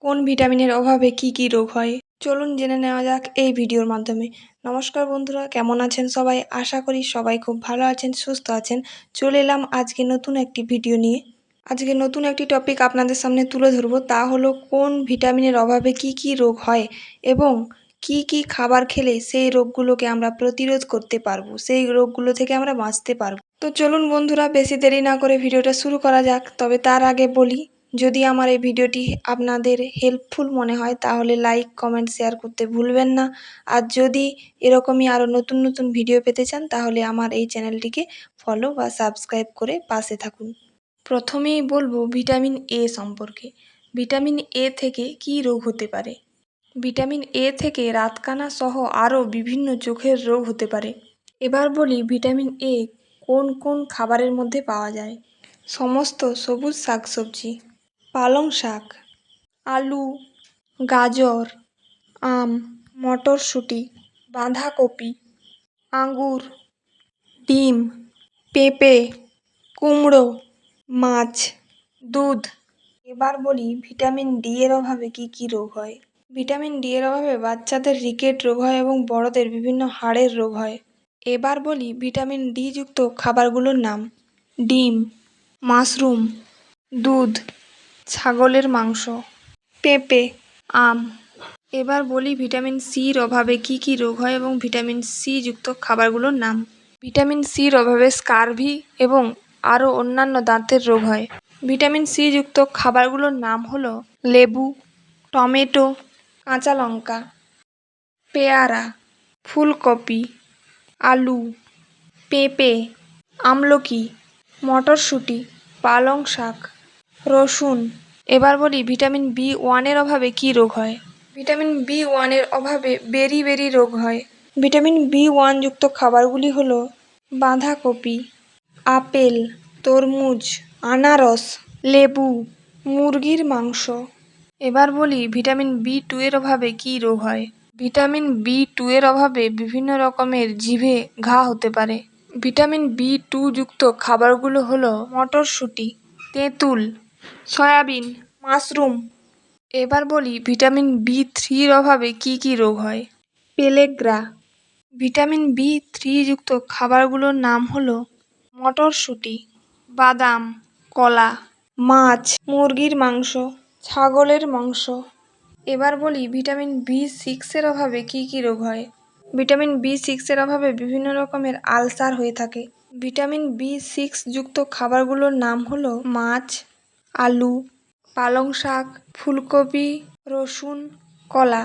কোন ভিটামিনের অভাবে কি কি রোগ হয়? চলুন জেনে নেওয়া যাক এই ভিডিওর মাধ্যমে। নমস্কার বন্ধুরা, কেমন আছেন সবাই? আশা করি সবাই খুব ভালো আছেন, সুস্থ আছেন। চলে এলাম আজকে নতুন একটি ভিডিও নিয়ে। আজকে নতুন একটি টপিক আপনাদের সামনে তুলে ধরবো, তা হলো কোন ভিটামিনের অভাবে কি কি রোগ হয় এবং কি কি খাবার খেলে সেই রোগগুলোকে আমরা প্রতিরোধ করতে পারবো, সেই রোগগুলো থেকে আমরা বাঁচতে পারবো। তো চলুন বন্ধুরা, বেশি দেরি না করে ভিডিওটা শুরু করা যাক। তবে তার আগে বলি, যদি আমার এই ভিডিওটি আপনাদের হেল্পফুল মনে হয় তাহলে লাইক, কমেন্ট, শেয়ার করতে ভুলবেন না। আর যদি এরকমই আরও নতুন নতুন ভিডিও পেতে চান তাহলে আমার এই চ্যানেলটিকে ফলো বা সাবস্ক্রাইব করে পাশে থাকুন। প্রথমেই বলবো ভিটামিন এ সম্পর্কে। ভিটামিন এ থেকে কী রোগ হতে পারে? ভিটামিন এ থেকে রাতকানা সহ আরও বিভিন্ন চোখের রোগ হতে পারে। এবার বলি ভিটামিন এ কোন কোন খাবারের মধ্যে পাওয়া যায়। সমস্ত সবুজ শাকসবজি, পালং শাক, আলু, গাজর, আম, মটরশুঁটি, বাঁধাকপি, আঙুর, ডিম, পেঁপে, কুমড়ো, মাছ, দুধ। এবার বলি ভিটামিন ডি এর অভাবে কি কি রোগ হয়। ভিটামিন ডি এর অভাবে বাচ্চাদের রিকেট রোগ হয় এবং বড়দের বিভিন্ন হাড়ের রোগ হয়। এবার বলি ভিটামিন ডি যুক্ত খাবারগুলোর নাম। ডিম, মাশরুম, দুধ, ছাগলের মাংস, পেঁপে, আম। এবার বলি ভিটামিন সির অভাবে কি কি রোগ হয় এবং ভিটামিন সি যুক্ত খাবারগুলোর নাম। ভিটামিন সির অভাবে স্কারভি এবং আরও অন্যান্য দাঁতের রোগ হয়। ভিটামিন সি যুক্ত খাবারগুলোর নাম হলো লেবু, টমেটো, কাঁচা লঙ্কা, পেয়ারা, ফুলকপি, আলু, পেঁপে, আমলকি, মটরশুঁটি, পালং শাক, রসুন। এবার বলি ভিটামিন বি ওয়ানের অভাবে কী রোগ হয়। ভিটামিন বি ওয়ানের অভাবে বেরি রোগ হয়। ভিটামিন বি ওয়ান যুক্ত খাবারগুলি হলো বাঁধাকপি, আপেল, তরমুজ, আনারস, লেবু, মুরগির মাংস। এবার বলি ভিটামিন বি টু এর অভাবে কী রোগ হয়। ভিটামিন বি টু এর অভাবে বিভিন্ন রকমের জিভে ঘা হতে পারে। ভিটামিন বি টু যুক্ত খাবারগুলো হলো মটরশুঁটি, তেঁতুল, সয়াবিন, মাশরুম। এবার বলি ভিটামিন বি থ্রির অভাবে কি কি রোগ হয়। পেলেগ্রা। ভিটামিন বি থ্রি যুক্ত খাবারগুলোর নাম হলো মটরশুঁটি, বাদাম, কলা, মাছ, মুরগির মাংস, ছাগলের মাংস। এবার বলি ভিটামিন বি সিক্সের অভাবে কি কি রোগ হয়। ভিটামিন বি সিক্সের অভাবে বিভিন্ন রকমের আলসার হয়ে থাকে। ভিটামিন বি সিক্স যুক্ত খাবারগুলোর নাম হলো মাছ, আলু, পালং শাক, ফুলকপি, রসুন, কলা।